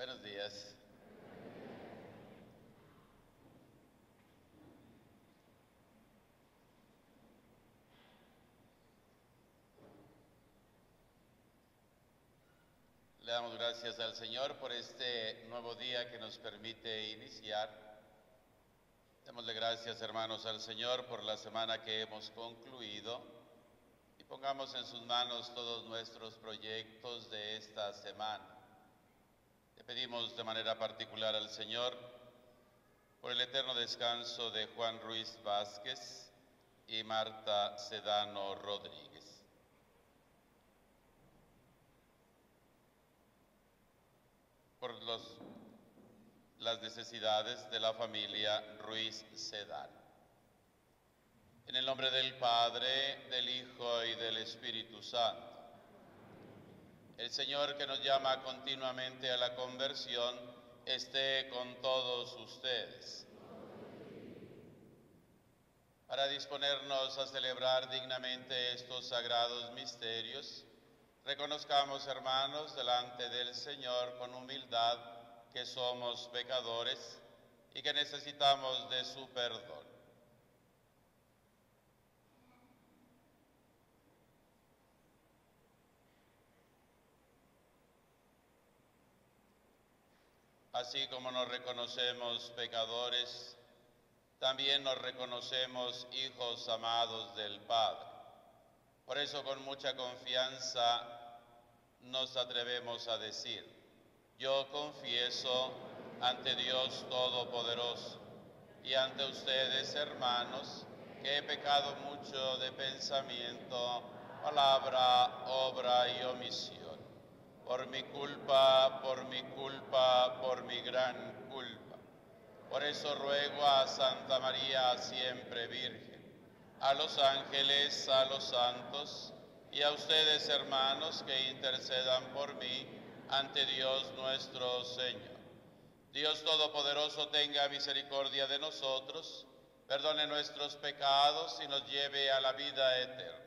Buenos días. Le damos gracias al Señor por este nuevo día que nos permite iniciar. Démosle gracias, hermanos, al Señor por la semana que hemos concluido y pongamos en sus manos todos nuestros proyectos de esta semana. Le pedimos de manera particular al Señor por el eterno descanso de Juan Ruiz Vázquez y Marta Sedano Rodríguez. Por las necesidades de la familia Ruiz Sedano. En el nombre del Padre, del Hijo y del Espíritu Santo. El Señor, que nos llama continuamente a la conversión, esté con todos ustedes. Para disponernos a celebrar dignamente estos sagrados misterios, reconozcamos, hermanos, delante del Señor con humildad que somos pecadores y que necesitamos de su perdón. Así como nos reconocemos pecadores, también nos reconocemos hijos amados del Padre. Por eso, con mucha confianza, nos atrevemos a decir: yo confieso ante Dios Todopoderoso y ante ustedes, hermanos, que he pecado mucho de pensamiento, palabra, obra y omisión. Por mi culpa, por mi gran culpa. Por eso ruego a Santa María, siempre Virgen, a los ángeles, a los santos y a ustedes, hermanos, que intercedan por mí ante Dios nuestro Señor. Dios Todopoderoso tenga misericordia de nosotros, perdone nuestros pecados y nos lleve a la vida eterna.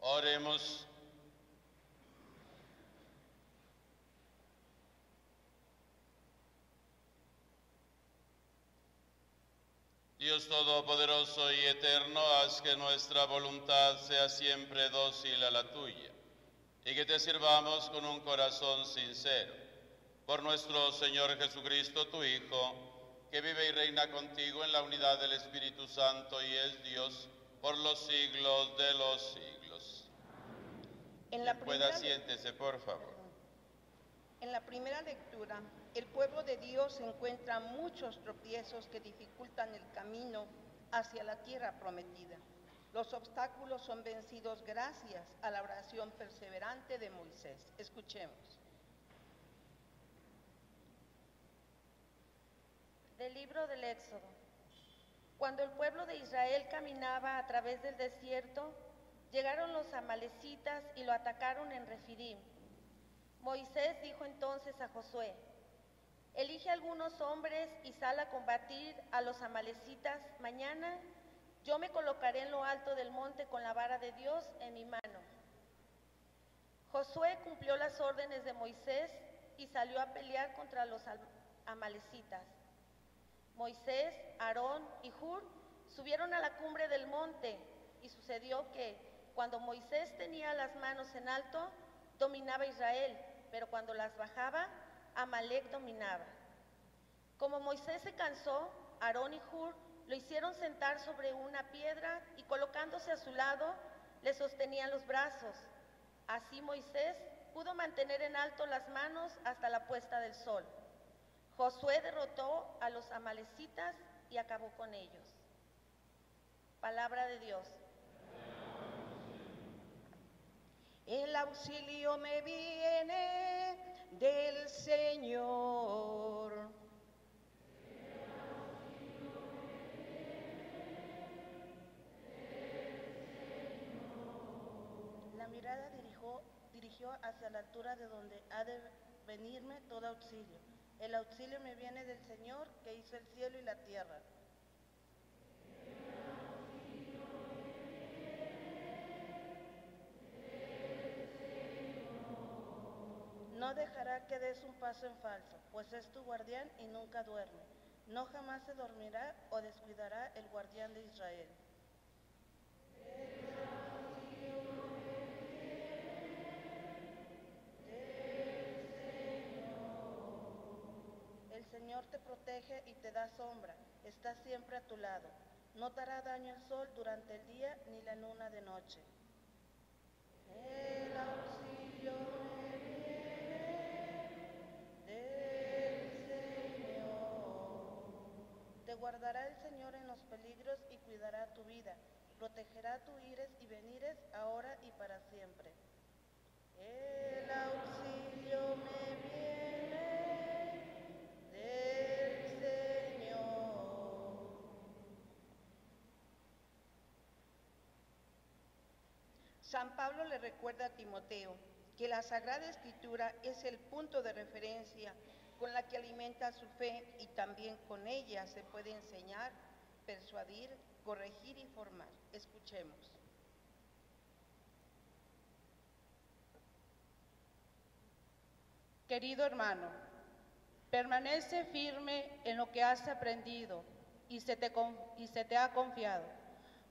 Oremos. Dios Todopoderoso y Eterno, haz que nuestra voluntad sea siempre dócil a la tuya, y que te sirvamos con un corazón sincero. Por nuestro Señor Jesucristo, tu Hijo, que vive y reina contigo en la unidad del Espíritu Santo y es Dios por los siglos de los siglos. Quien pueda, siéntese, por favor. En la primera lectura, el pueblo de Dios encuentra muchos tropiezos que dificultan el camino hacia la tierra prometida. Los obstáculos son vencidos gracias a la oración perseverante de Moisés. Escuchemos. Del libro del Éxodo. Cuando el pueblo de Israel caminaba a través del desierto, llegaron los amalecitas y lo atacaron en Refidim. Moisés dijo entonces a Josué: elige algunos hombres y sal a combatir a los amalecitas. Mañana yo me colocaré en lo alto del monte con la vara de Dios en mi mano. Josué cumplió las órdenes de Moisés y salió a pelear contra los amalecitas. Moisés, Aarón y Hur subieron a la cumbre del monte, y sucedió que cuando Moisés tenía las manos en alto, dominaba Israel, pero cuando las bajaba, Amalec dominaba. Como Moisés se cansó, Aarón y Hur lo hicieron sentar sobre una piedra y colocándose a su lado, le sostenían los brazos. Así Moisés pudo mantener en alto las manos hasta la puesta del sol. Josué derrotó a los amalecitas y acabó con ellos. Palabra de Dios. El auxilio me viene del Señor. La mirada dirigió hacia la altura de donde ha de venirme todo auxilio. El auxilio me viene del Señor, que hizo el cielo y la tierra. No dejará que des un paso en falso, pues es tu guardián y nunca duerme. No jamás se dormirá o descuidará el guardián de Israel. El Señor te protege y te da sombra, está siempre a tu lado. No te hará daño el sol durante el día ni la luna de noche. El auxilio me viene del Señor. Te guardará el Señor en los peligros y cuidará tu vida. Protegerá tu ires y venires ahora y para siempre. El auxilio me viene del Señor. San Pablo le recuerda a Timoteo que la Sagrada Escritura es el punto de referencia con la que alimenta su fe y también con ella se puede enseñar, persuadir, corregir y formar. Escuchemos. Querido hermano, permanece firme en lo que has aprendido y se te ha confiado,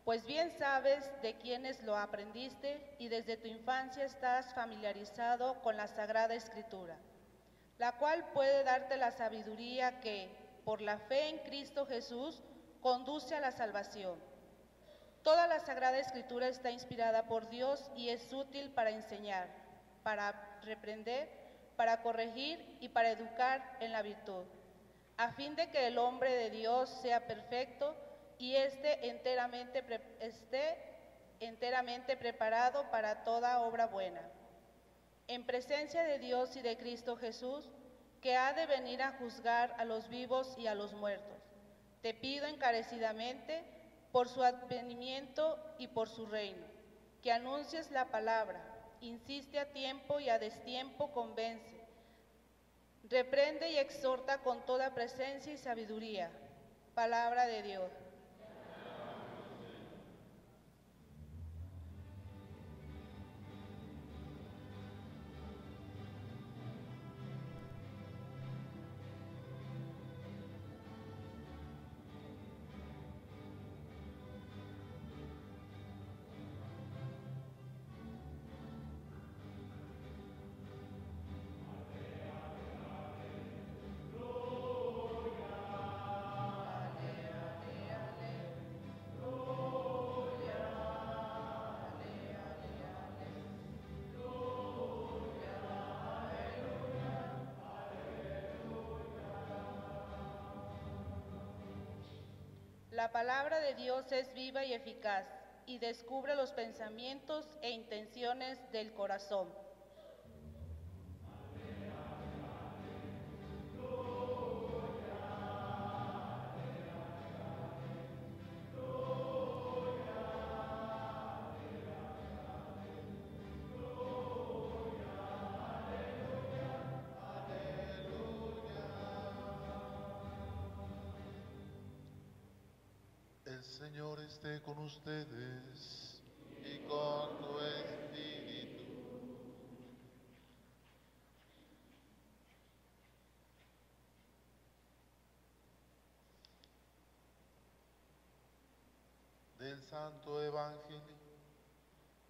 pues bien sabes de quiénes lo aprendiste y desde tu infancia estás familiarizado con la Sagrada Escritura, la cual puede darte la sabiduría que, por la fe en Cristo Jesús, conduce a la salvación. Toda la Sagrada Escritura está inspirada por Dios y es útil para enseñar, para reprender, para corregir y para educar en la virtud, a fin de que el hombre de Dios sea perfecto y esté enteramente preparado para toda obra buena. En presencia de Dios y de Cristo Jesús, que ha de venir a juzgar a los vivos y a los muertos, te pido encarecidamente, por su advenimiento y por su reino, que anuncies la palabra, insiste a tiempo y a destiempo convence, reprende y exhorta con toda presencia y sabiduría. Palabra de Dios. La palabra de Dios es viva y eficaz y descubre los pensamientos e intenciones del corazón. El Señor esté con ustedes y con tu espíritu. Del Santo Evangelio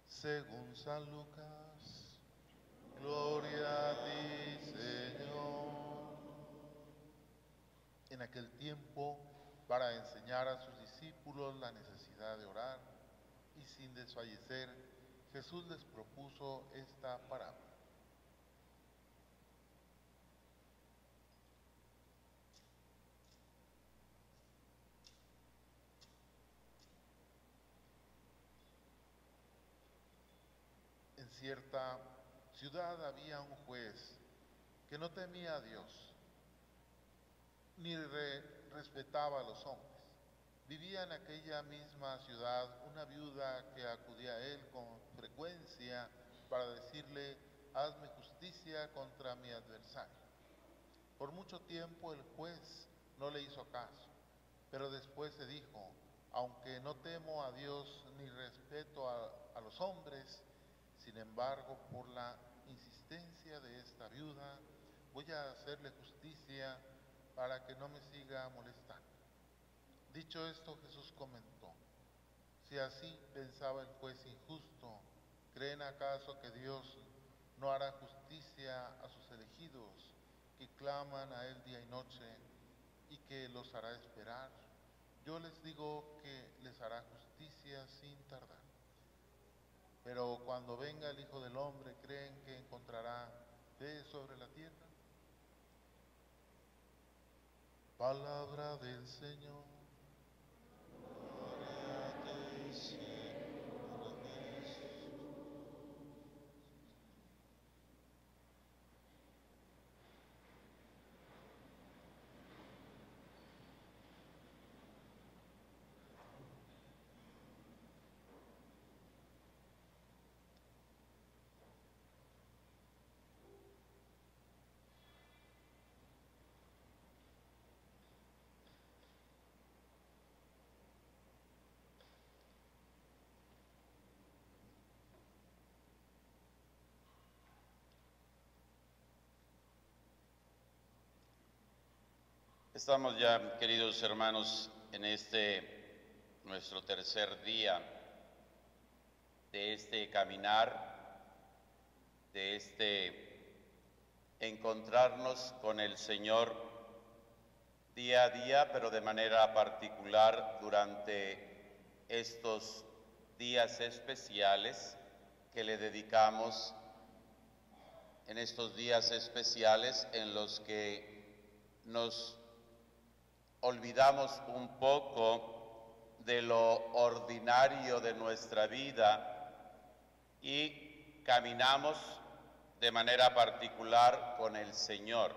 según San Lucas. Gloria a ti, Señor. En aquel tiempo, para enseñar a sus discípulos la necesidad de orar, y sin desfallecer, Jesús les propuso esta parábola. En cierta ciudad había un juez que no temía a Dios, ni respetaba a los hombres. Vivía en aquella misma ciudad una viuda que acudía a él con frecuencia para decirle: hazme justicia contra mi adversario. Por mucho tiempo el juez no le hizo caso, pero después se dijo: aunque no temo a Dios ni respeto a los hombres, sin embargo, por la insistencia de esta viuda, voy a hacerle justicia para que no me siga molestando. Dicho esto, Jesús comentó: si así pensaba el juez injusto, ¿creen acaso que Dios no hará justicia a sus elegidos, que claman a Él día y noche, y que los hará esperar? Yo les digo que les hará justicia sin tardar. Pero cuando venga el Hijo del Hombre, ¿creen que encontrará fe sobre la tierra? Palabra del Señor. Estamos ya, queridos hermanos, en nuestro tercer día de este caminar, de encontrarnos con el Señor día a día, pero de manera particular durante estos días especiales que le dedicamos, en estos días especiales en los que nos olvidamos un poco de lo ordinario de nuestra vida y caminamos de manera particular con el Señor.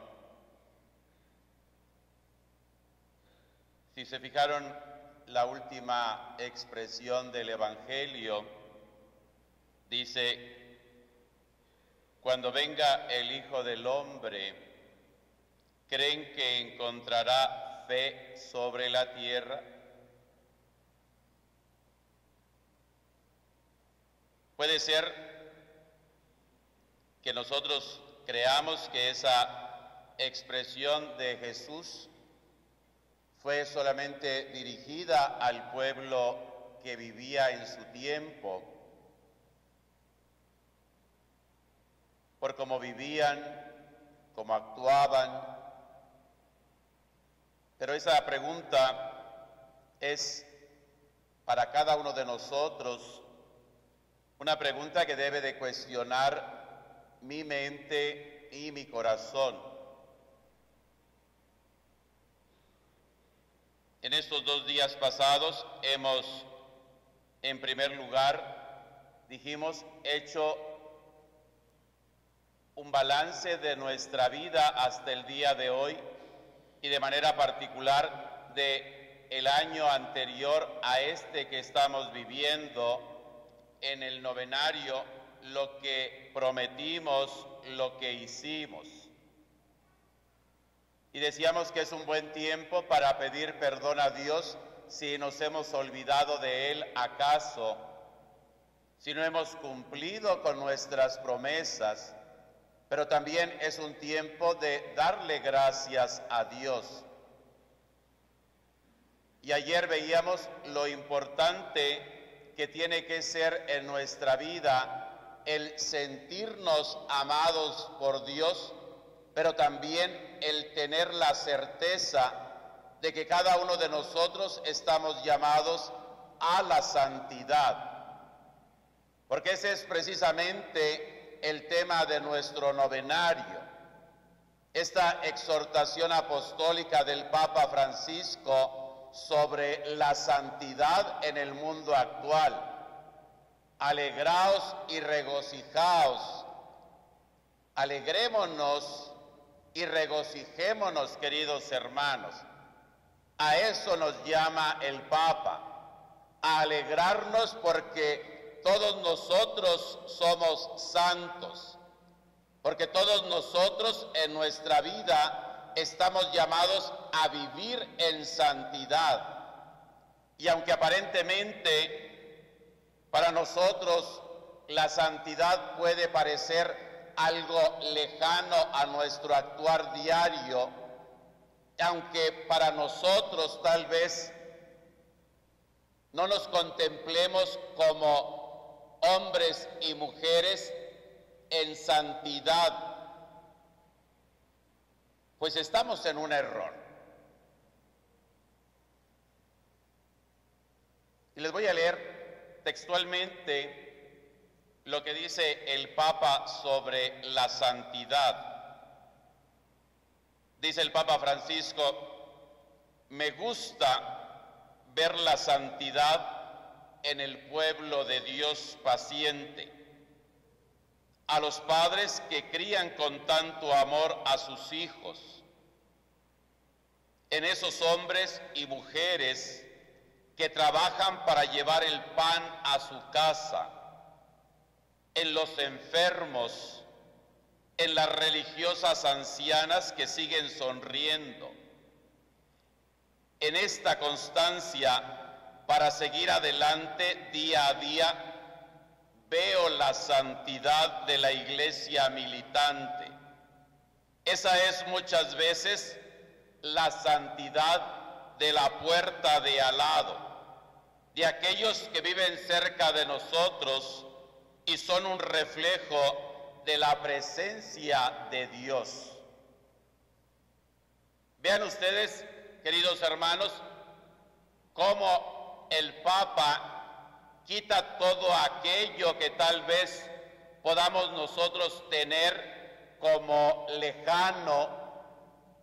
Si se fijaron, la última expresión del Evangelio dice: cuando venga el Hijo del Hombre, ¿creen que encontrará fe sobre la tierra? Puede ser que nosotros creamos que esa expresión de Jesús fue solamente dirigida al pueblo que vivía en su tiempo, por cómo vivían, cómo actuaban. Pero esa pregunta es para cada uno de nosotros una pregunta que debe de cuestionar mi mente y mi corazón. En estos 2 días pasados hemos, en primer lugar, dijimos, hecho un balance de nuestra vida hasta el día de hoy y de manera particular de el año anterior a este que estamos viviendo en el novenario, lo que prometimos, lo que hicimos. Y decíamos que es un buen tiempo para pedir perdón a Dios si nos hemos olvidado de Él acaso, si no hemos cumplido con nuestras promesas, pero también es un tiempo de darle gracias a Dios. Y ayer veíamos lo importante que tiene que ser en nuestra vida el sentirnos amados por Dios, pero también el tener la certeza de que cada uno de nosotros estamos llamados a la santidad. Porque ese es precisamente el tema de nuestro novenario. Esta exhortación apostólica del Papa Francisco sobre la santidad en el mundo actual. Alegraos y regocijaos. Alegrémonos y regocijémonos, queridos hermanos. A eso nos llama el Papa, a alegrarnos porque todos nosotros somos santos, porque todos nosotros en nuestra vida estamos llamados a vivir en santidad. Y aunque aparentemente para nosotros la santidad puede parecer algo lejano a nuestro actuar diario, aunque para nosotros tal vez no nos contemplemos como hombres y mujeres en santidad, pues estamos en un error. Y les voy a leer textualmente lo que dice el Papa sobre la santidad. Dice el Papa Francisco: me gusta ver la santidad en el pueblo de Dios paciente, a los padres que crían con tanto amor a sus hijos, en esos hombres y mujeres que trabajan para llevar el pan a su casa, en los enfermos, en las religiosas ancianas que siguen sonriendo. En esta constancia para seguir adelante día a día, veo la santidad de la iglesia militante. Esa es muchas veces la santidad de la puerta de al lado, de aquellos que viven cerca de nosotros y son un reflejo de la presencia de Dios. Vean ustedes, queridos hermanos, cómo el Papa quita todo aquello que tal vez podamos nosotros tener como lejano,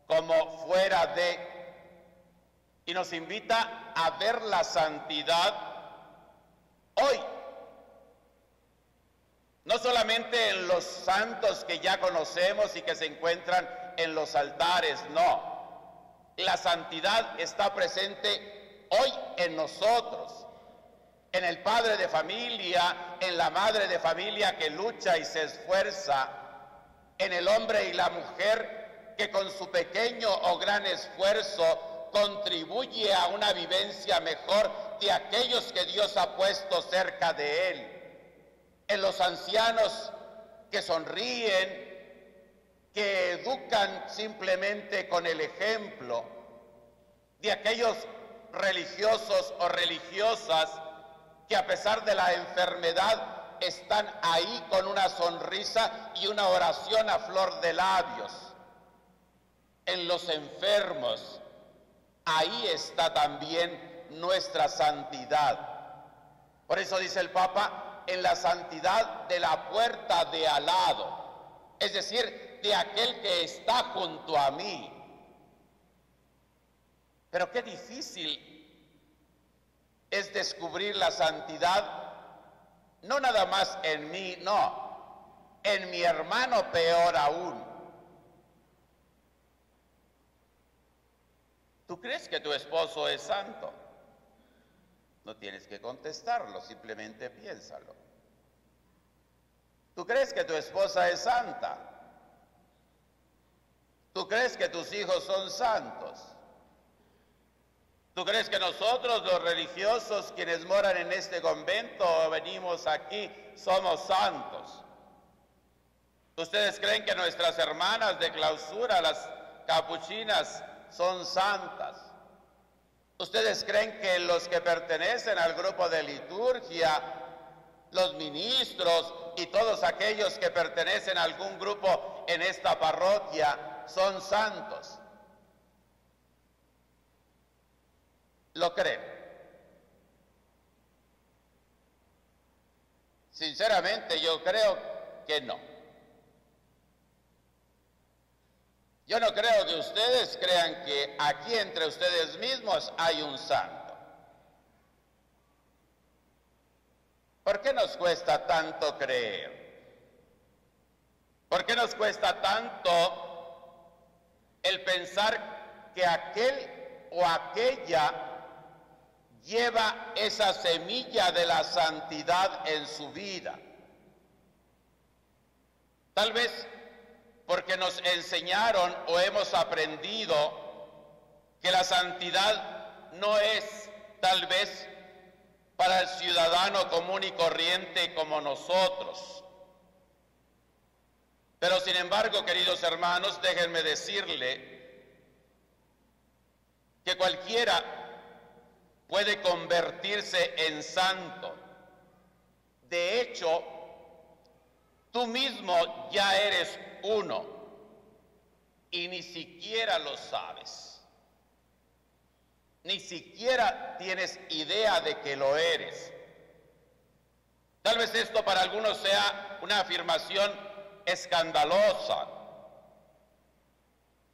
como fuera de, y nos invita a ver la santidad hoy. No solamente en los santos que ya conocemos y que se encuentran en los altares, no. La santidad está presente hoy en nosotros, en el padre de familia, en la madre de familia que lucha y se esfuerza, en el hombre y la mujer que con su pequeño o gran esfuerzo contribuye a una vivencia mejor de aquellos que Dios ha puesto cerca de él. En los ancianos que sonríen, que educan simplemente con el ejemplo, de aquellos religiosos o religiosas que a pesar de la enfermedad están ahí con una sonrisa y una oración a flor de labios. En los enfermos, ahí está también nuestra santidad. Por eso dice el Papa, en la santidad de la puerta de al lado, es decir, de aquel que está junto a mí. Pero qué difícil es descubrir la santidad, no nada más en mí, no, en mi hermano peor aún. ¿Tú crees que tu esposo es santo? No tienes que contestarlo, simplemente piénsalo. ¿Tú crees que tu esposa es santa? ¿Tú crees que tus hijos son santos? ¿Tú crees que nosotros, los religiosos, quienes moran en este convento o venimos aquí, somos santos? ¿Ustedes creen que nuestras hermanas de clausura, las capuchinas, son santas? ¿Ustedes creen que los que pertenecen al grupo de liturgia, los ministros y todos aquellos que pertenecen a algún grupo en esta parroquia son santos? ¿Lo creen? Sinceramente, yo creo que no. Yo no creo que ustedes crean que aquí entre ustedes mismos hay un santo. ¿Por qué nos cuesta tanto creer? ¿Por qué nos cuesta tanto el pensar que aquel o aquella lleva esa semilla de la santidad en su vida? Tal vez porque nos enseñaron o hemos aprendido que la santidad no es tal vez para el ciudadano común y corriente como nosotros. Pero sin embargo, queridos hermanos, déjenme decirle que cualquiera puede convertirse en santo. De hecho, tú mismo ya eres uno y ni siquiera lo sabes. Ni siquiera tienes idea de que lo eres. Tal vez esto para algunos sea una afirmación escandalosa,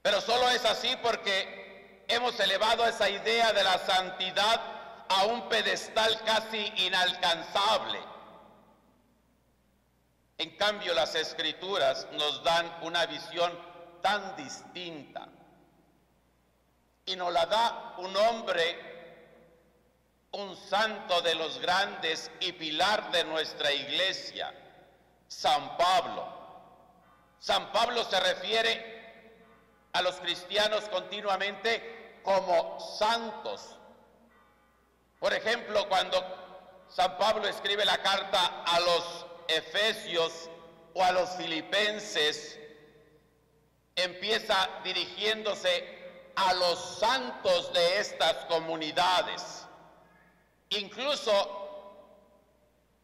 pero solo es así porque hemos elevado esa idea de la santidad a un pedestal casi inalcanzable. En cambio, las Escrituras nos dan una visión tan distinta y nos la da un hombre, un santo de los grandes y pilar de nuestra iglesia, San Pablo. San Pablo se refiere a los cristianos continuamente como santos. Por ejemplo, cuando San Pablo escribe la carta a los Efesios o a los Filipenses, empieza dirigiéndose a los santos de estas comunidades. Incluso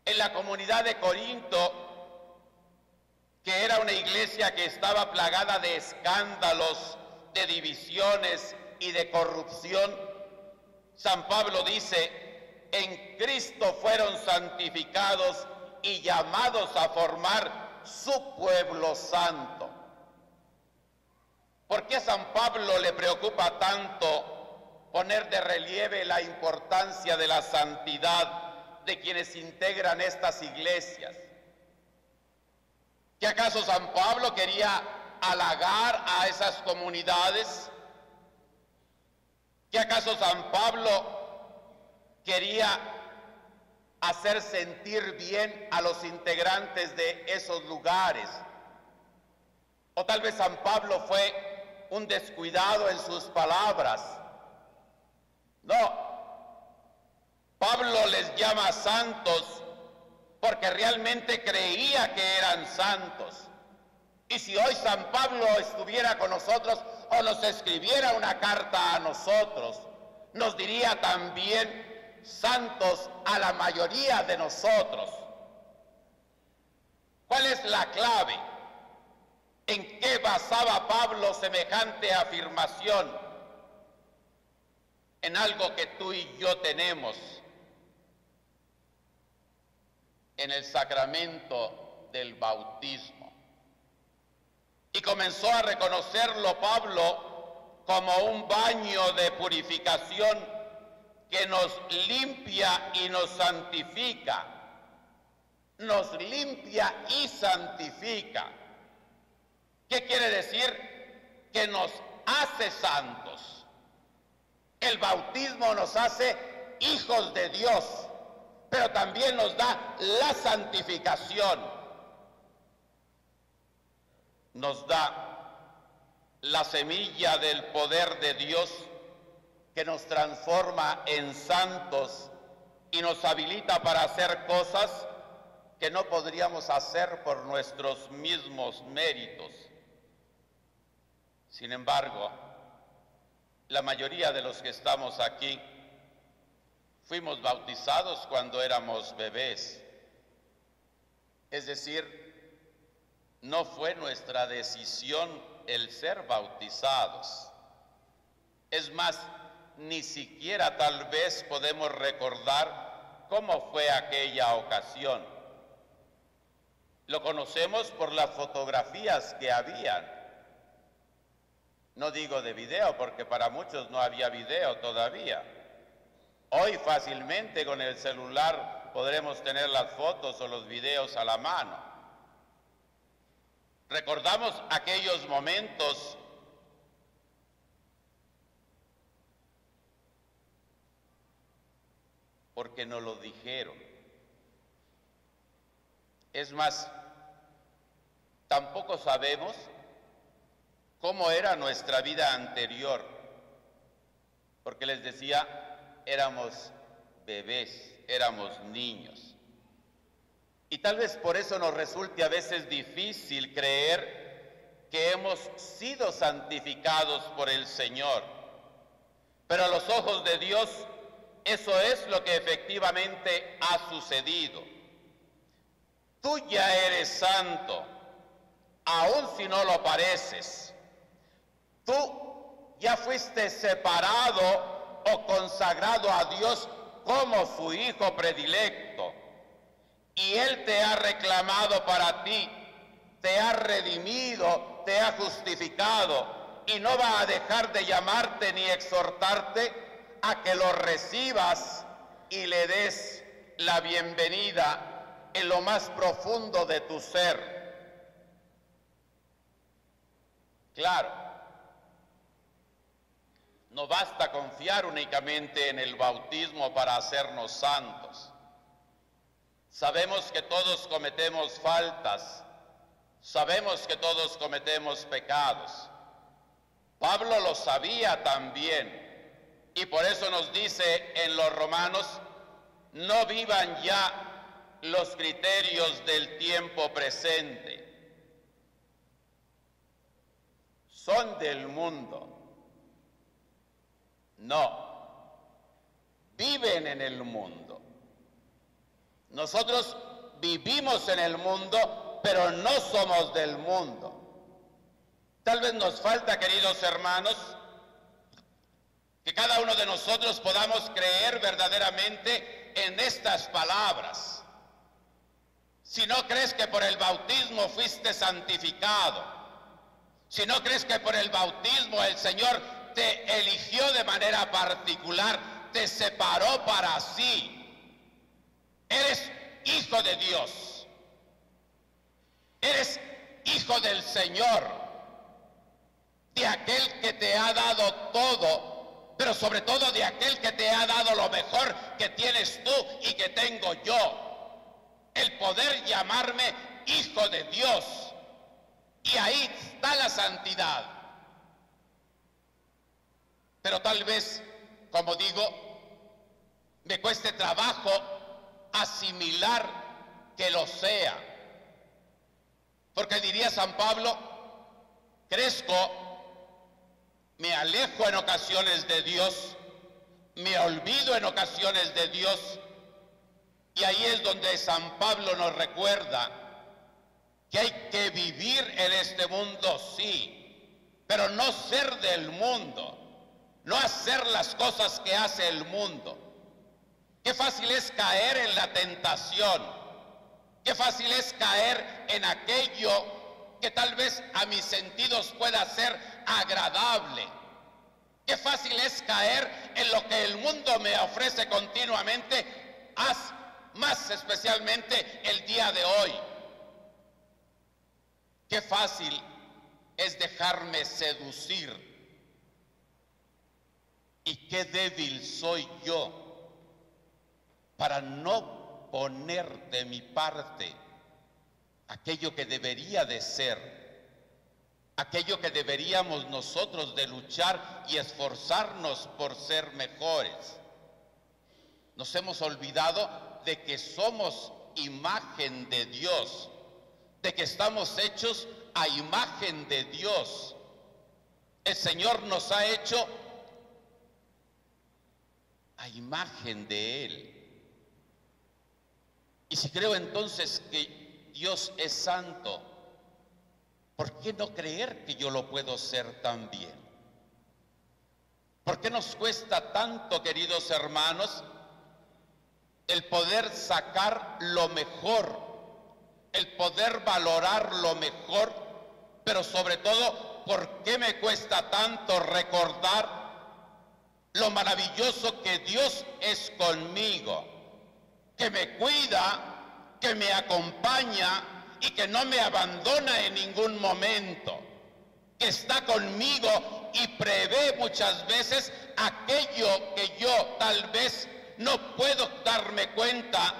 en la comunidad de Corinto, que era una iglesia que estaba plagada de escándalos, de divisiones y de corrupción, San Pablo dice: en Cristo fueron santificados y llamados a formar su pueblo santo. ¿Por qué a San Pablo le preocupa tanto poner de relieve la importancia de la santidad de quienes integran estas iglesias? ¿Que acaso San Pablo quería halagar a esas comunidades? ¿Que acaso San Pablo quería hacer sentir bien a los integrantes de esos lugares? O tal vez San Pablo fue un descuidado en sus palabras. No, Pablo les llama santos porque realmente creía que eran santos. Y si hoy San Pablo estuviera con nosotros o nos escribiera una carta a nosotros, nos diría también santos a la mayoría de nosotros. ¿Cuál es la clave? ¿En qué basaba Pablo semejante afirmación? En algo que tú y yo tenemos, en el sacramento del bautismo. Y comenzó a reconocerlo Pablo como un baño de purificación que nos limpia y nos santifica. Nos limpia y santifica. ¿Qué quiere decir? Que nos hace santos. El bautismo nos hace hijos de Dios, pero también nos da la santificación. Nos da la semilla del poder de Dios que nos transforma en santos y nos habilita para hacer cosas que no podríamos hacer por nuestros mismos méritos. Sin embargo, la mayoría de los que estamos aquí fuimos bautizados cuando éramos bebés. Es decir, no fue nuestra decisión el ser bautizados. Es más, ni siquiera tal vez podemos recordar cómo fue aquella ocasión. Lo conocemos por las fotografías que habían. No digo de video, porque para muchos no había video todavía. Hoy fácilmente con el celular podremos tener las fotos o los videos a la mano. Recordamos aquellos momentos porque nos lo dijeron. Es más, tampoco sabemos cómo era nuestra vida anterior, porque les decía, éramos bebés, éramos niños. Y tal vez por eso nos resulte a veces difícil creer que hemos sido santificados por el Señor. Pero a los ojos de Dios, eso es lo que efectivamente ha sucedido. Tú ya eres santo, aun si no lo pareces. Tú ya fuiste separado o consagrado a Dios como su hijo predilecto. Y Él te ha reclamado para ti, te ha redimido, te ha justificado y no va a dejar de llamarte ni exhortarte a que lo recibas y le des la bienvenida en lo más profundo de tu ser. Claro, no basta confiar únicamente en el bautismo para hacernos santos. Sabemos que todos cometemos faltas, sabemos que todos cometemos pecados. Pablo lo sabía también y por eso nos dice en los Romanos, no vivan ya los criterios del tiempo presente. Son del mundo. No, viven en el mundo. Nosotros vivimos en el mundo, pero no somos del mundo. Tal vez nos falta, queridos hermanos, que cada uno de nosotros podamos creer verdaderamente en estas palabras. Si no crees que por el bautismo fuiste santificado, si no crees que por el bautismo el Señor te eligió de manera particular, te separó para sí, eres hijo de Dios, eres hijo del Señor, de aquel que te ha dado todo, pero sobre todo de aquel que te ha dado lo mejor que tienes tú y que tengo yo, el poder llamarme hijo de Dios. Y ahí está la santidad. Pero tal vez, como digo, me cueste trabajo asimilar que lo sea. Porque diría San Pablo, crezco, me alejo en ocasiones de Dios, me olvido en ocasiones de Dios, y ahí es donde San Pablo nos recuerda que hay que vivir en este mundo, sí, pero no ser del mundo, no hacer las cosas que hace el mundo. Qué fácil es caer en la tentación, qué fácil es caer en aquello que tal vez a mis sentidos pueda ser agradable, Qué fácil es caer en lo que el mundo me ofrece continuamente, más especialmente el día de hoy. Qué fácil es dejarme seducir. Y qué débil soy yo para no poner de mi parte aquello que debería de ser, aquello que deberíamos nosotros de luchar y esforzarnos por ser mejores. Nos hemos olvidado de que somos imagen de Dios, de que estamos hechos a imagen de Dios. El Señor nos ha hecho a imagen de Él. Y si creo entonces que Dios es santo, ¿por qué no creer que yo lo puedo ser también? ¿Por qué nos cuesta tanto, queridos hermanos, el poder sacar lo mejor, el poder valorar lo mejor, pero sobre todo, ¿por qué me cuesta tanto recordar lo maravilloso que Dios es conmigo, que me cuida, que me acompaña y que no me abandona en ningún momento, que está conmigo y prevé muchas veces aquello que yo tal vez no puedo darme cuenta,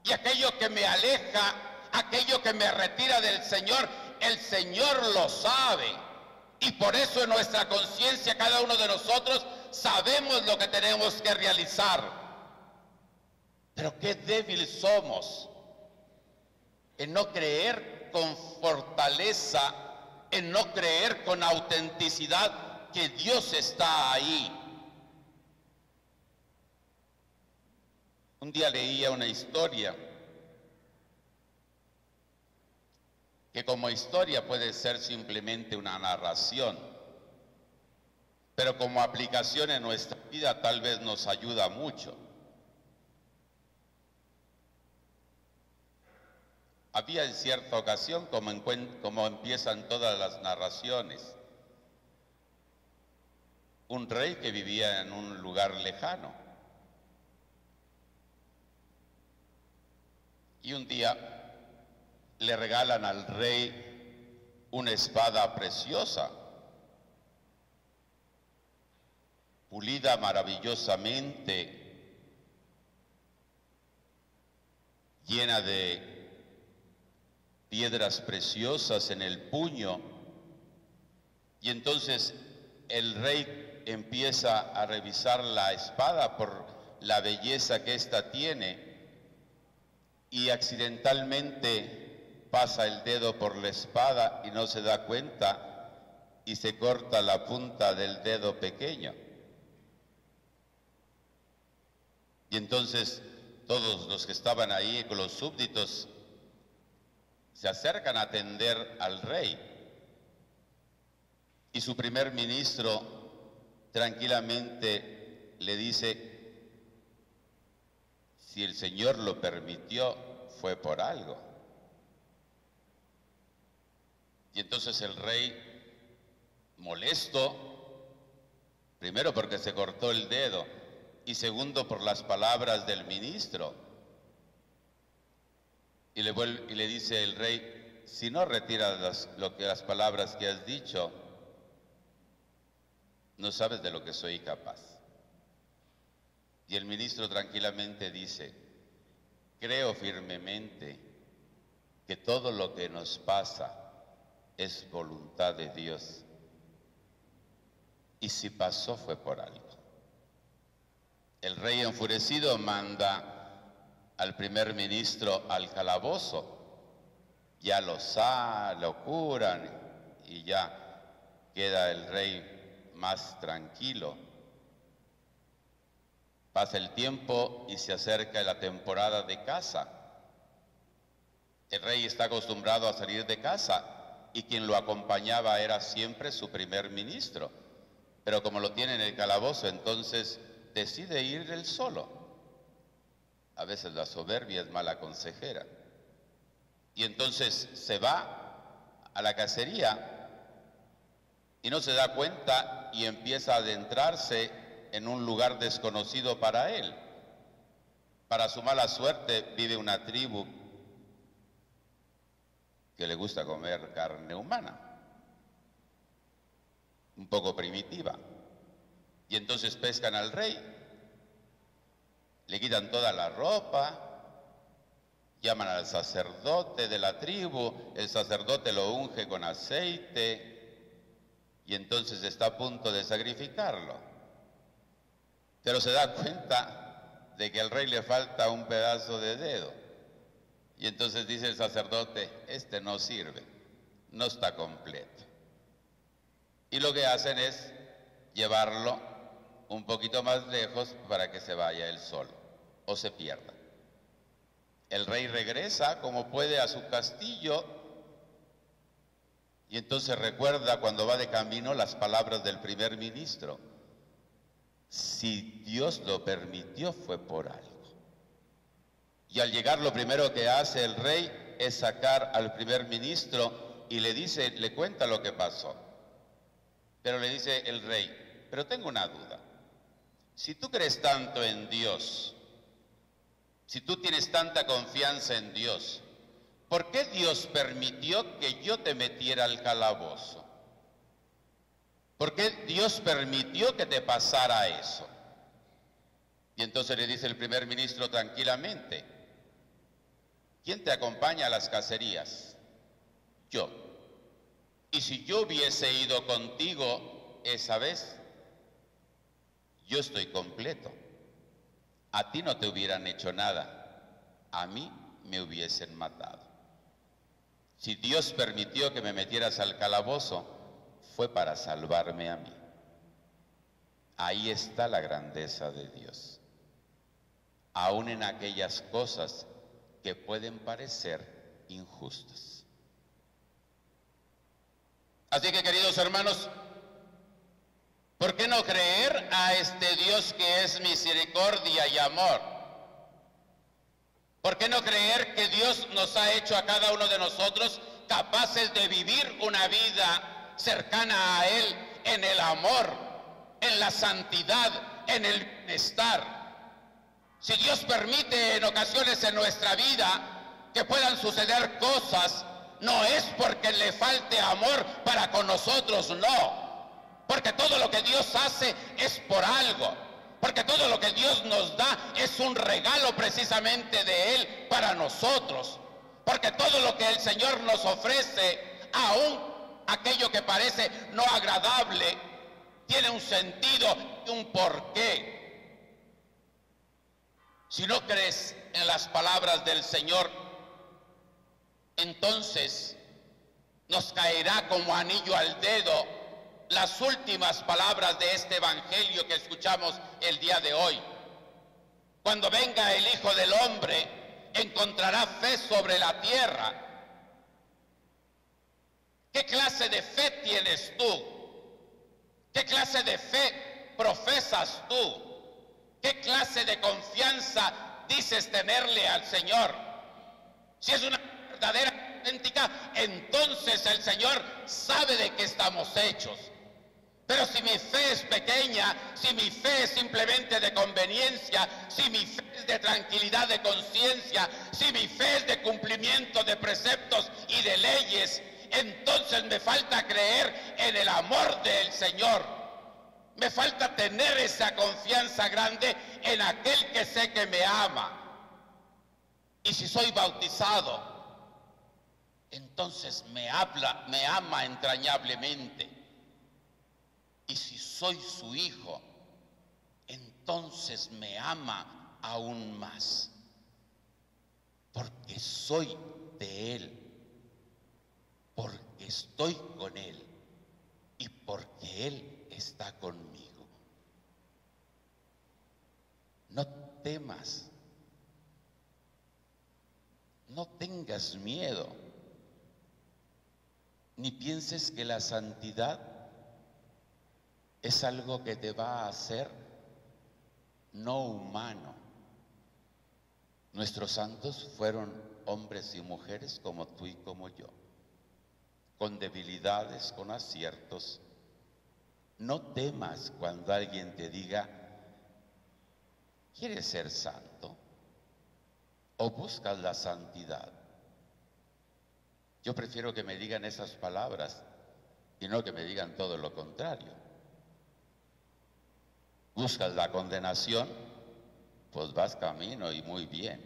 y aquello que me aleja, aquello que me retira del Señor, el Señor lo sabe. Y por eso en nuestra conciencia cada uno de nosotros sabemos lo que tenemos que realizar. Pero qué débil somos en no creer con fortaleza, en no creer con autenticidad que Dios está ahí. Un día leía una historia que como historia puede ser simplemente una narración, pero como aplicación en nuestra vida tal vez nos ayuda mucho. Había en cierta ocasión, como empiezan todas las narraciones, un rey que vivía en un lugar lejano. Y un día le regalan al rey una espada preciosa, pulida maravillosamente, llena de piedras preciosas en el puño. Y entonces el rey empieza a revisar la espada por la belleza que ésta tiene, y accidentalmente pasa el dedo por la espada y no se da cuenta y se corta la punta del dedo pequeño. Y entonces todos los que estaban ahí con los súbditos se acercan a atender al rey. Y su primer ministro tranquilamente le dice: si el Señor lo permitió, fue por algo. Y entonces el rey, molesto, primero porque se cortó el dedo y segundo por las palabras del ministro, y le dice el rey: si no retiras las palabras que has dicho, no sabes de lo que soy capaz. Y el ministro tranquilamente dice: creo firmemente que todo lo que nos pasa es voluntad de Dios, y si pasó fue por algo. El rey enfurecido manda al primer ministro al calabozo, ya lo curan y ya queda el rey más tranquilo. Pasa el tiempo y se acerca la temporada de caza. El rey está acostumbrado a salir de caza y quien lo acompañaba era siempre su primer ministro. Pero como lo tiene en el calabozo, entonces decide ir él solo. A veces la soberbia es mala consejera. Y entonces se va a la cacería y no se da cuenta y empieza a adentrarse en un lugar desconocido para él. Para su mala suerte vive una tribu que le gusta comer carne humana, un poco primitiva. Y entonces pescan al rey, le quitan toda la ropa, llaman al sacerdote de la tribu, el sacerdote lo unge con aceite y entonces está a punto de sacrificarlo. Pero se da cuenta de que al rey le falta un pedazo de dedo. Y entonces dice el sacerdote, este no sirve, no está completo. Y lo que hacen es llevarlo un poquito más lejos para que se vaya él solo o se pierda. El rey regresa como puede a su castillo y entonces recuerda cuando va de camino las palabras del primer ministro. Si Dios lo permitió fue por algo. Y al llegar lo primero que hace el rey es sacar al primer ministro y le dice, le cuenta lo que pasó. Pero le dice el rey, pero tengo una duda. Si tú crees tanto en Dios, si tú tienes tanta confianza en Dios, ¿por qué Dios permitió que yo te metiera al calabozo? ¿Por qué Dios permitió que te pasara eso? Y entonces le dice el primer ministro tranquilamente, ¿quién te acompaña a las cacerías? Yo. Y si yo hubiese ido contigo esa vez, yo estoy completo. A ti no te hubieran hecho nada, a mí me hubiesen matado. Si Dios permitió que me metieras al calabozo, fue para salvarme a mí. Ahí está la grandeza de Dios. Aún en aquellas cosas que pueden parecer injustas. Así que, queridos hermanos, ¿por qué no creer a este Dios que es misericordia y amor? ¿Por qué no creer que Dios nos ha hecho a cada uno de nosotros capaces de vivir una vida cercana a Él en el amor, en la santidad, en el bienestar? Si Dios permite en ocasiones en nuestra vida que puedan suceder cosas, no es porque le falte amor para con nosotros, no. Porque todo lo que Dios hace es por algo. Porque todo lo que Dios nos da es un regalo precisamente de Él para nosotros. Porque todo lo que el Señor nos ofrece, aún aquello que parece no agradable, tiene un sentido y un porqué. Si no crees en las palabras del Señor, entonces nos caerá como anillo al dedo las últimas palabras de este evangelio que escuchamos el día de hoy. Cuando venga el Hijo del Hombre, encontrará fe sobre la tierra. ¿Qué clase de fe tienes tú? ¿Qué clase de fe profesas tú? ¿Qué clase de confianza dices tenerle al Señor? Si es una verdadera auténtica, entonces el Señor sabe de qué estamos hechos. Pero si mi fe es pequeña, si mi fe es simplemente de conveniencia, si mi fe es de tranquilidad de conciencia, si mi fe es de cumplimiento de preceptos y de leyes, entonces me falta creer en el amor del Señor. Me falta tener esa confianza grande en aquel que sé que me ama. Y si soy bautizado, entonces me ama entrañablemente. Y si soy su hijo, entonces me ama aún más. Porque soy de Él, porque estoy con Él y porque Él está conmigo. No temas, no tengas miedo, ni pienses que la santidad es algo que te va a hacer no humano. Nuestros santos fueron hombres y mujeres como tú y como yo, con debilidades, con aciertos, No temas cuando alguien te diga, ¿quieres ser santo? ¿O buscas la santidad? Yo prefiero que me digan esas palabras y no que me digan todo lo contrario. ¿Buscas la condenación? Pues vas camino y muy bien.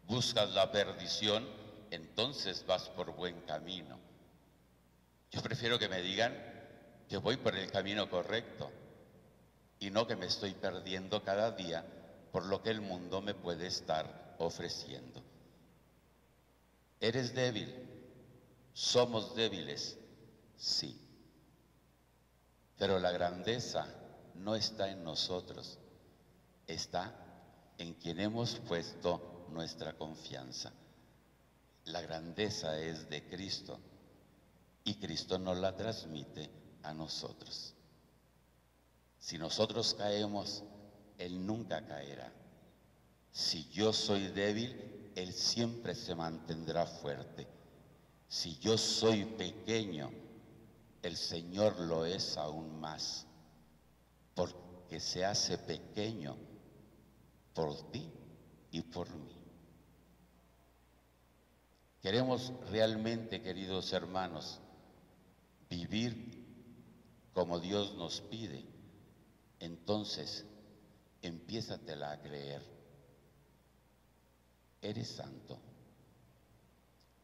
¿Buscas la perdición? Entonces vas por buen camino. Yo prefiero que me digan que voy por el camino correcto y no que me estoy perdiendo cada día por lo que el mundo me puede estar ofreciendo. ¿Eres débil? ¿Somos débiles? Sí. Pero la grandeza no está en nosotros, está en quien hemos puesto nuestra confianza. La grandeza es de Cristo y Cristo nos la transmite a nosotros. Si nosotros caemos, Él nunca caerá. Si yo soy débil, Él siempre se mantendrá fuerte. Si yo soy pequeño, el Señor lo es aún más, porque se hace pequeño por ti y por mí. Queremos realmente, queridos hermanos, vivir como Dios nos pide. Entonces, empiézatela a creer. Eres santo.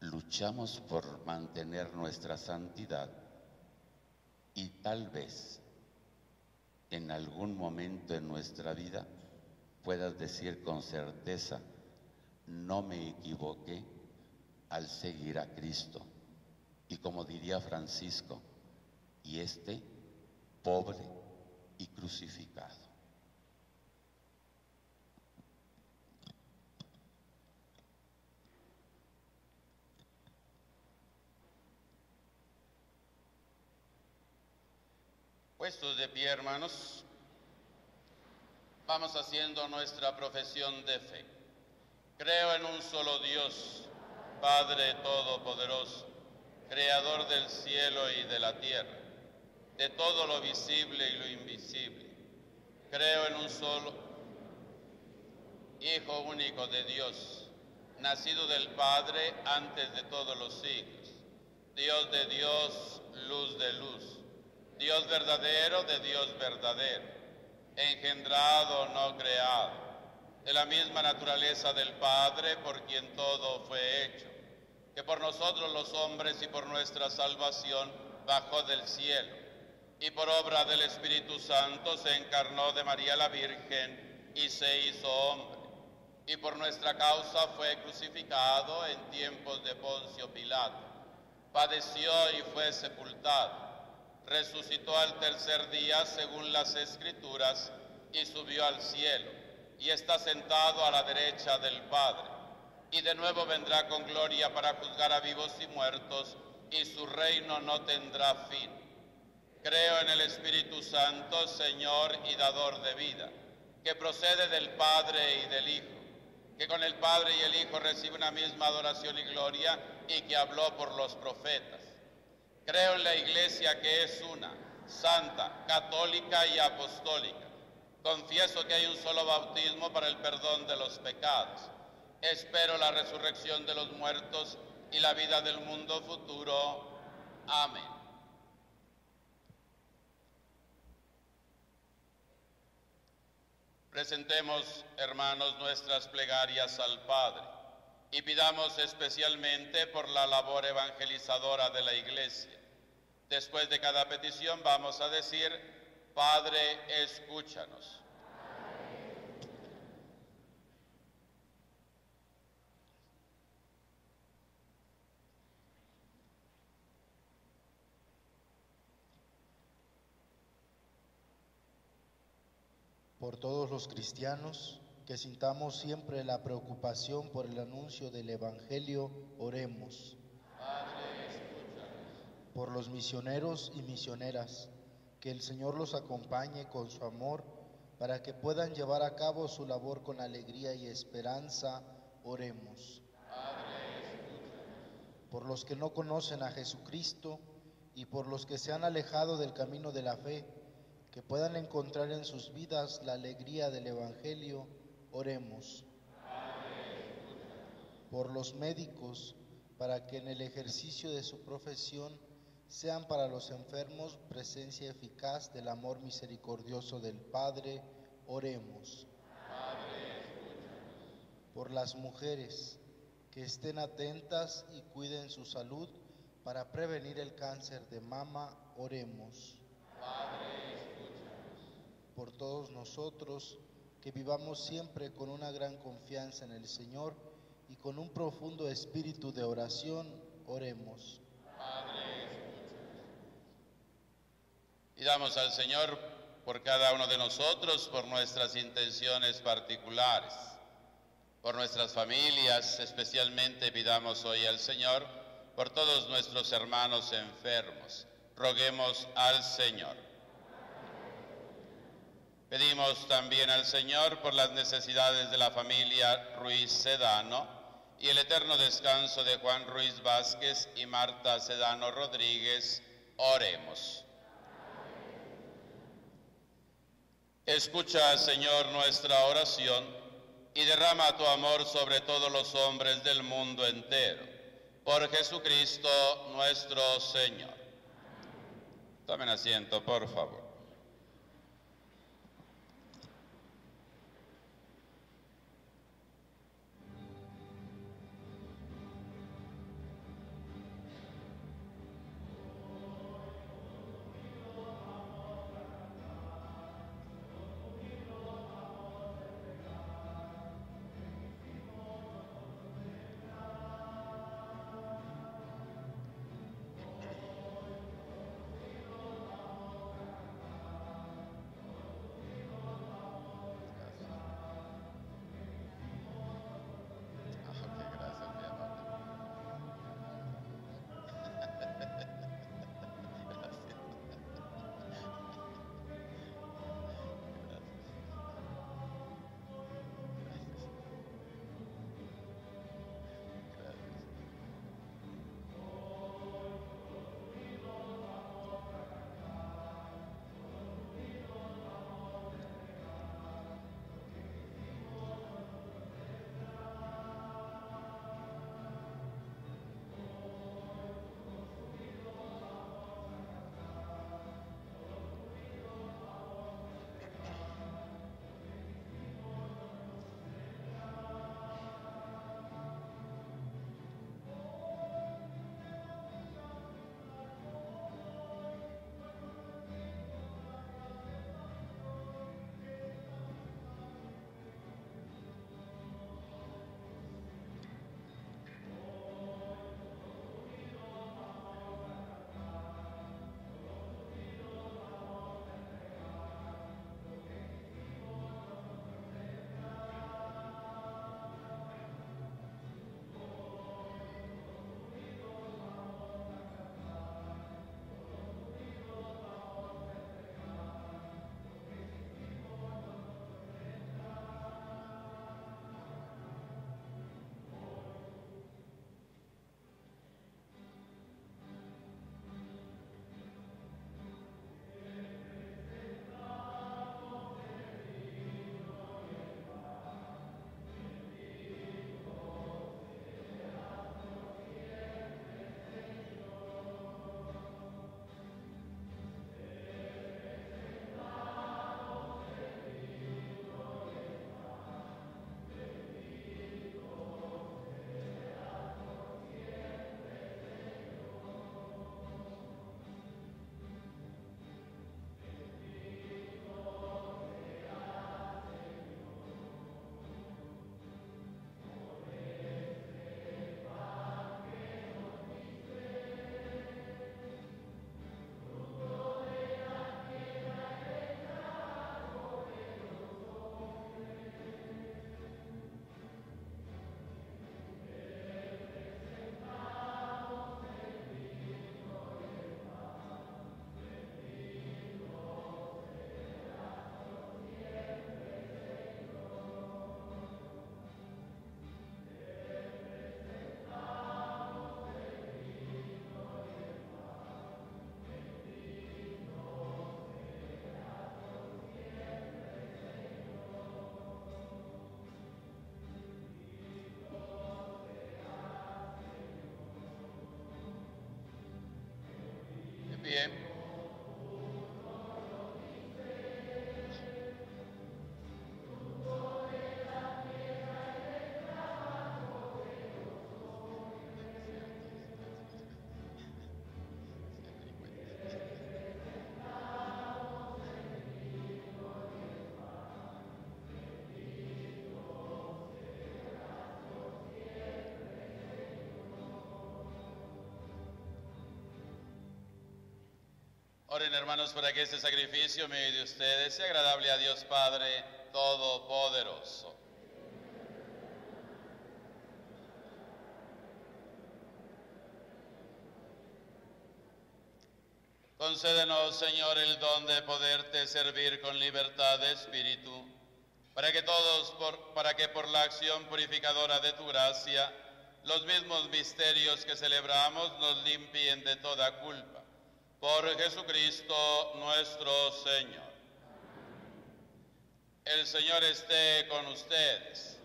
Luchamos por mantener nuestra santidad y tal vez en algún momento en nuestra vida puedas decir con certeza, no me equivoqué al seguir a Cristo. Y como diría Francisco, y este pobre y crucificado. Puestos de pie, hermanos, vamos haciendo nuestra profesión de fe. Creo en un solo Dios, Padre Todopoderoso, Creador del cielo y de la tierra, de todo lo visible y lo invisible. Creo en un solo Hijo único de Dios, nacido del Padre antes de todos los siglos, Dios de Dios, luz de luz, Dios verdadero de Dios verdadero, engendrado, no creado, de la misma naturaleza del Padre, por quien todo fue hecho, que por nosotros los hombres y por nuestra salvación bajó del cielo, y por obra del Espíritu Santo se encarnó de María la Virgen y se hizo hombre, y por nuestra causa fue crucificado en tiempos de Poncio Pilato, padeció y fue sepultado, resucitó al tercer día según las Escrituras y subió al cielo, y está sentado a la derecha del Padre, y de nuevo vendrá con gloria para juzgar a vivos y muertos, y su reino no tendrá fin. Creo en el Espíritu Santo, Señor y dador de vida, que procede del Padre y del Hijo, que con el Padre y el Hijo recibe una misma adoración y gloria, y que habló por los profetas. Creo en la Iglesia que es una, santa, católica y apostólica. Confieso que hay un solo bautismo para el perdón de los pecados. Espero la resurrección de los muertos y la vida del mundo futuro. Amén. Presentemos, hermanos, nuestras plegarias al Padre y pidamos especialmente por la labor evangelizadora de la Iglesia. Después de cada petición vamos a decir, Padre, escúchanos. Por todos los cristianos, que sintamos siempre la preocupación por el anuncio del Evangelio, oremos. Padre, escúchanos. Por los misioneros y misioneras, que el Señor los acompañe con su amor para que puedan llevar a cabo su labor con alegría y esperanza, oremos. Padre, escúchanos. Por los que no conocen a Jesucristo y por los que se han alejado del camino de la fe, que puedan encontrar en sus vidas la alegría del Evangelio, oremos. Por los médicos, para que en el ejercicio de su profesión sean para los enfermos presencia eficaz del amor misericordioso del Padre, oremos. Por las mujeres, que estén atentas y cuiden su salud para prevenir el cáncer de mama, oremos. Por todos nosotros, que vivamos siempre con una gran confianza en el Señor y con un profundo espíritu de oración, oremos. Pidamos al Señor por cada uno de nosotros, por nuestras intenciones particulares, por nuestras familias, especialmente pidamos hoy al Señor por todos nuestros hermanos enfermos. Roguemos al Señor. Pedimos también al Señor por las necesidades de la familia Ruiz Sedano y el eterno descanso de Juan Ruiz Vázquez y Marta Sedano Rodríguez. Oremos. Escucha, Señor, nuestra oración y derrama tu amor sobre todos los hombres del mundo entero. Por Jesucristo nuestro Señor. Tomen asiento, por favor. Oren, hermanos, para que este sacrificio mío y de ustedes sea agradable a Dios Padre Todopoderoso. Concédenos, Señor, el don de poderte servir con libertad de espíritu, para que por la acción purificadora de tu gracia, los mismos misterios que celebramos nos limpien de toda culpa. Por Jesucristo nuestro Señor. El Señor esté con ustedes.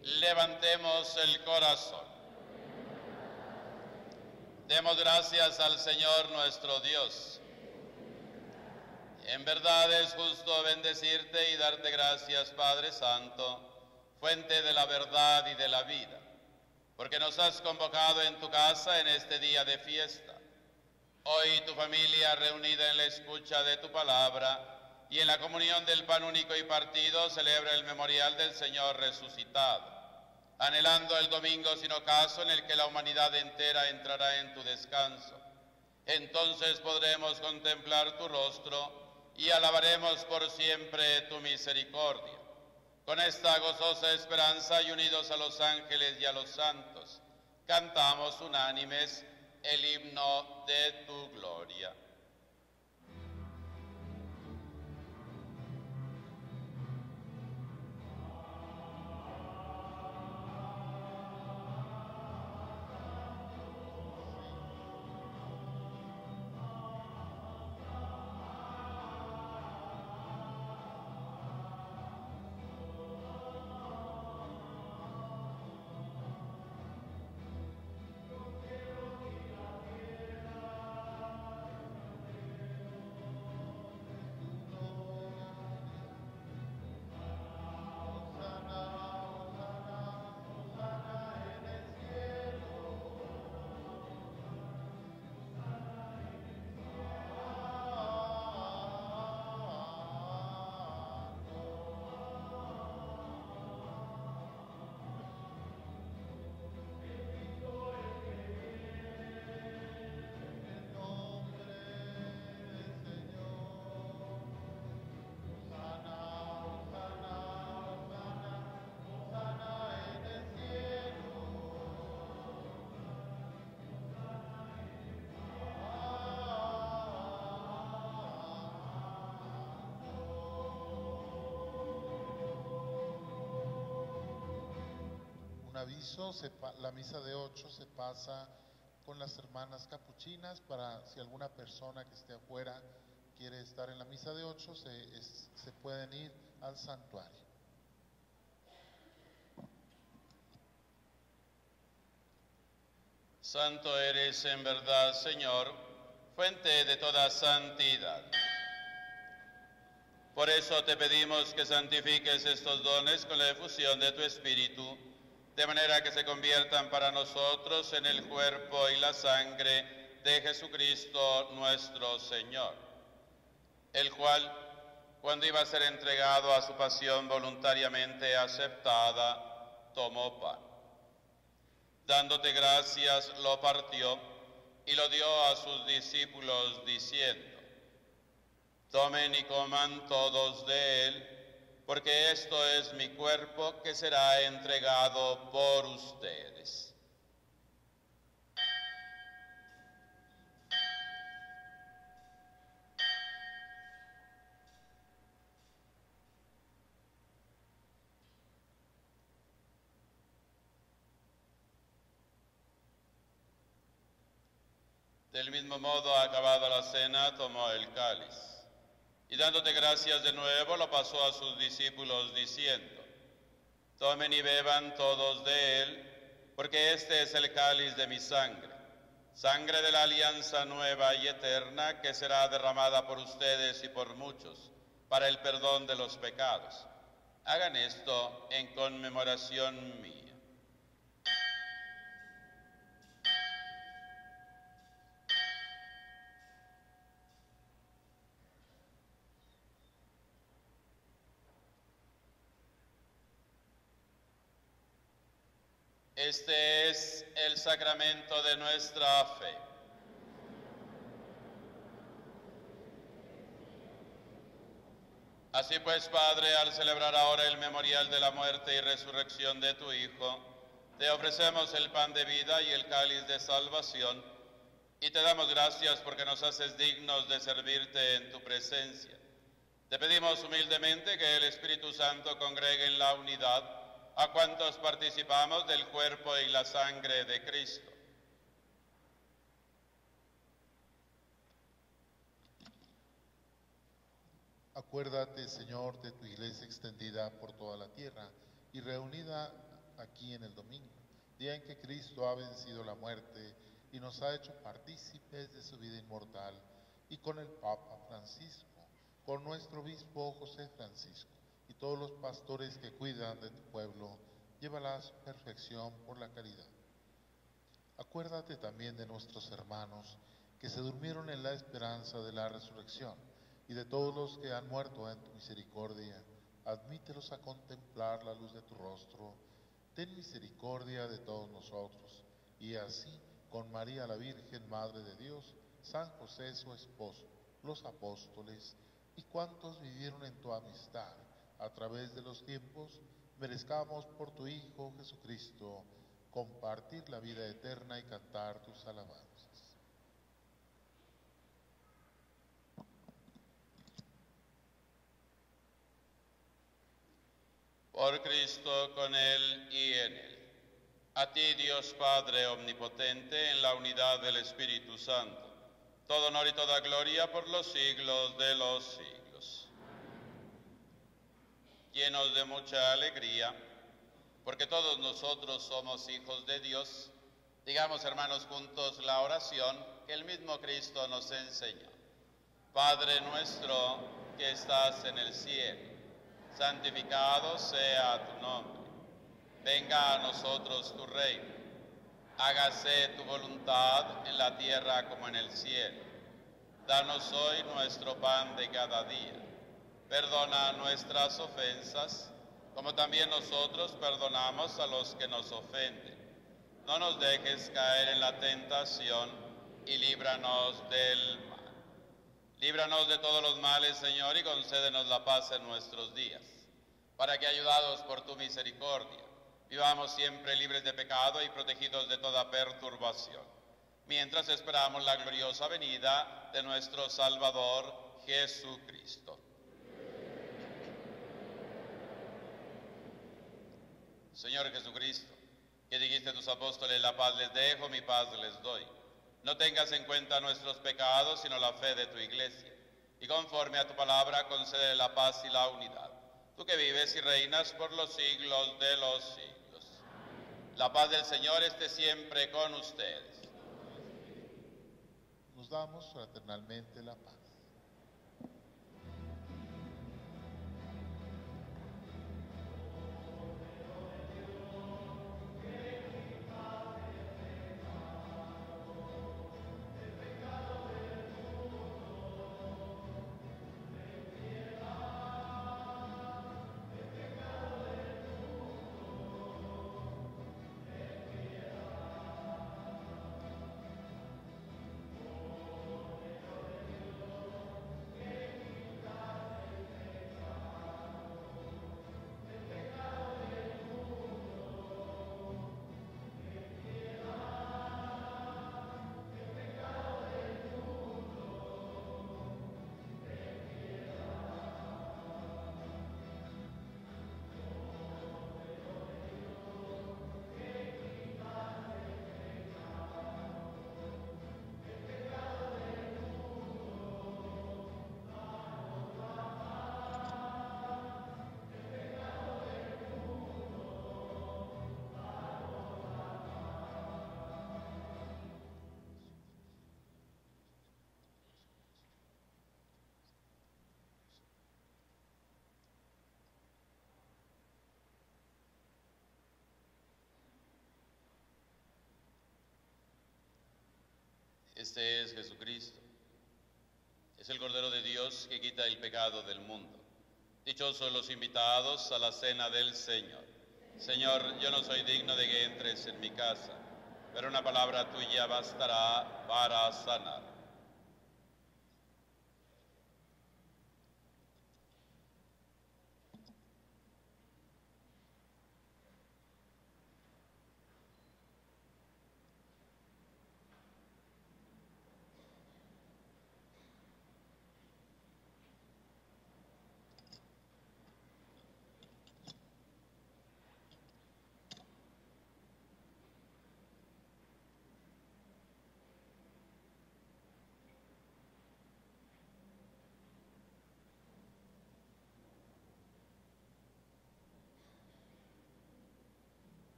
Levantemos el corazón. Demos gracias al Señor nuestro Dios. En verdad es justo bendecirte y darte gracias, Padre Santo, fuente de la verdad y de la vida, porque nos has convocado en tu casa en este día de fiesta. Hoy tu familia, reunida en la escucha de tu palabra y en la comunión del pan único y partido, celebra el memorial del Señor resucitado, anhelando el domingo sin ocaso en el que la humanidad entera entrará en tu descanso. Entonces podremos contemplar tu rostro y alabaremos por siempre tu misericordia. Con esta gozosa esperanza y unidos a los ángeles y a los santos, cantamos unánimes el himno de tu gloria. Aviso, la misa de 8 se pasa con las hermanas capuchinas. Para si alguna persona que esté afuera quiere estar en la misa de 8, se pueden ir al santuario. Santo eres en verdad, Señor, fuente de toda santidad. Por eso te pedimos que santifiques estos dones con la efusión de tu Espíritu, de manera que se conviertan para nosotros en el cuerpo y la sangre de Jesucristo nuestro Señor, el cual, cuando iba a ser entregado a su pasión voluntariamente aceptada, tomó pan. Dándote gracias, lo partió y lo dio a sus discípulos, diciendo: tomen y coman todos de él, porque esto es mi cuerpo que será entregado por ustedes. Del mismo modo, acabada la cena, tomó el cáliz. Y dándote gracias de nuevo, lo pasó a sus discípulos, diciendo: tomen y beban todos de él, porque este es el cáliz de mi sangre, sangre de la alianza nueva y eterna, que será derramada por ustedes y por muchos, para el perdón de los pecados. Hagan esto en conmemoración mía. Este es el sacramento de nuestra fe. Así pues, Padre, al celebrar ahora el memorial de la muerte y resurrección de tu Hijo, te ofrecemos el pan de vida y el cáliz de salvación, y te damos gracias porque nos haces dignos de servirte en tu presencia. Te pedimos humildemente que el Espíritu Santo congregue en la unidad a cuantos participamos del cuerpo y la sangre de Cristo. Acuérdate, Señor, de tu iglesia extendida por toda la tierra y reunida aquí en el domingo, día en que Cristo ha vencido la muerte y nos ha hecho partícipes de su vida inmortal, y con el Papa Francisco, con nuestro obispo José Francisco y todos los pastores que cuidan de tu pueblo, llévala a su perfección por la caridad. Acuérdate también de nuestros hermanos que se durmieron en la esperanza de la resurrección, y de todos los que han muerto en tu misericordia. Admítelos a contemplar la luz de tu rostro. Ten misericordia de todos nosotros, y así, con María la Virgen, Madre de Dios, San José su esposo, los apóstoles, y cuantos vivieron en tu amistad a través de los tiempos, merezcamos por tu Hijo Jesucristo compartir la vida eterna y cantar tus alabanzas. Por Cristo, con Él y en Él. A ti, Dios Padre omnipotente, en la unidad del Espíritu Santo, todo honor y toda gloria por los siglos de los siglos. Llenos de mucha alegría, porque todos nosotros somos hijos de Dios, digamos, hermanos, juntos la oración que el mismo Cristo nos enseñó. Padre nuestro que estás en el cielo, santificado sea tu nombre. Venga a nosotros tu reino. Hágase tu voluntad en la tierra como en el cielo. Danos hoy nuestro pan de cada día. Perdona nuestras ofensas, como también nosotros perdonamos a los que nos ofenden. No nos dejes caer en la tentación y líbranos del mal. Líbranos de todos los males, Señor, y concédenos la paz en nuestros días, para que, ayudados por tu misericordia, vivamos siempre libres de pecado y protegidos de toda perturbación, mientras esperamos la gloriosa venida de nuestro Salvador Jesucristo. Señor Jesucristo, que dijiste a tus apóstoles, la paz les dejo, mi paz les doy. No tengas en cuenta nuestros pecados, sino la fe de tu iglesia. Y conforme a tu palabra, concede la paz y la unidad. Tú que vives y reinas por los siglos de los siglos. La paz del Señor esté siempre con ustedes. Nos damos fraternalmente la paz. Este es Jesucristo. Es el Cordero de Dios que quita el pecado del mundo. Dichosos los invitados a la cena del Señor. Señor, yo no soy digno de que entres en mi casa, pero una palabra tuya bastará para sanar.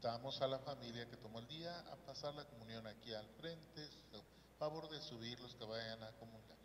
Invitamos a la familia que tomó el día a pasar la comunión aquí al frente. Favor de subir los que vayan a comulgar.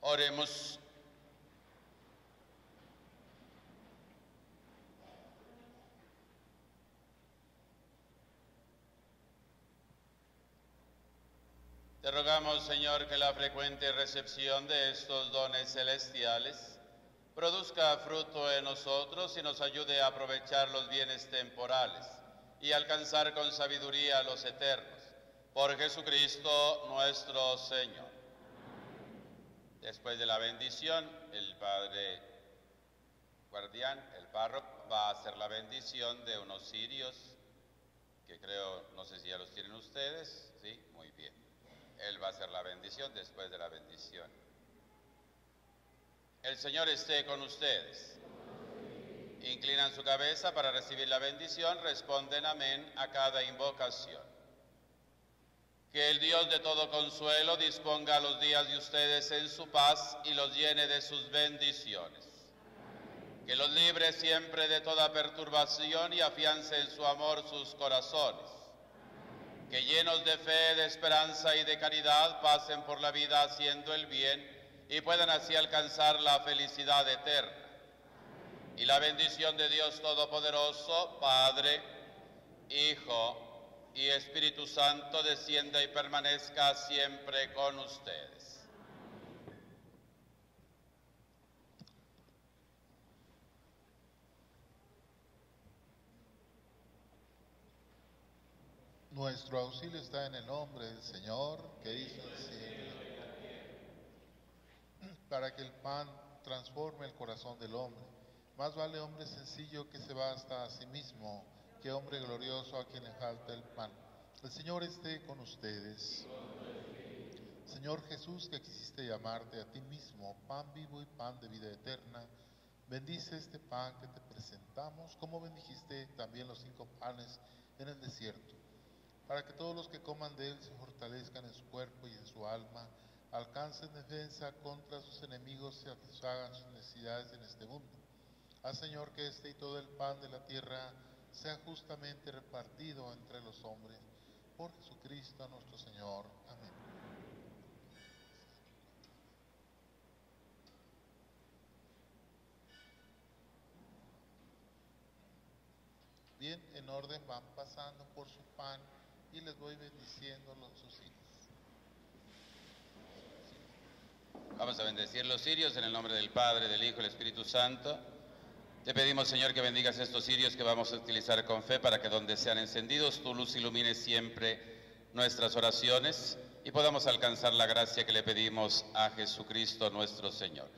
Oremos. Te rogamos, Señor, que la frecuente recepción de estos dones celestiales produzca fruto en nosotros y nos ayude a aprovechar los bienes temporales y alcanzar con sabiduría los eternos. Por Jesucristo nuestro Señor. Después de la bendición, el Padre Guardián, el párroco, va a hacer la bendición de unos cirios, que creo, no sé si ya los tienen ustedes, ¿sí? Muy bien. Él va a hacer la bendición después de la bendición. El Señor esté con ustedes. Inclinan su cabeza para recibir la bendición, responden amén a cada invocación. Que el Dios de todo consuelo disponga los días de ustedes en su paz y los llene de sus bendiciones. Que los libre siempre de toda perturbación y afiance en su amor sus corazones. Que llenos de fe, de esperanza y de caridad pasen por la vida haciendo el bien y puedan así alcanzar la felicidad eterna. Y la bendición de Dios Todopoderoso, Padre, Hijo y Espíritu Santo descienda y permanezca siempre con ustedes. Nuestro auxilio está en el nombre del Señor, que hizo el cielo, para que el pan transforme el corazón del hombre. Más vale hombre sencillo que se basta a sí mismo, que hombre glorioso a quien le falta el pan. El Señor esté con ustedes. Señor Jesús, que quisiste llamarte a ti mismo, pan vivo y pan de vida eterna, bendice este pan que te presentamos, como bendijiste también los 5 panes en el desierto, para que todos los que coman de él se fortalezcan en su cuerpo y en su alma, alcancen defensa contra sus enemigos y satisfagan sus necesidades en este mundo. Haz, Señor, que este y todo el pan de la tierra sea justamente repartido entre los hombres. Por Jesucristo nuestro Señor. Amén. Bien, en orden van pasando por su pan y les voy bendiciendo sus hijos. Vamos a bendecir los cirios en el nombre del Padre, del Hijo y del Espíritu Santo. Te pedimos, Señor, que bendigas estos cirios que vamos a utilizar con fe para que donde sean encendidos tu luz ilumine siempre nuestras oraciones y podamos alcanzar la gracia que le pedimos a Jesucristo nuestro Señor.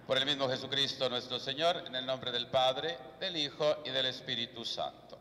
Por el mismo Jesucristo nuestro Señor, en el nombre del Padre, del Hijo y del Espíritu Santo.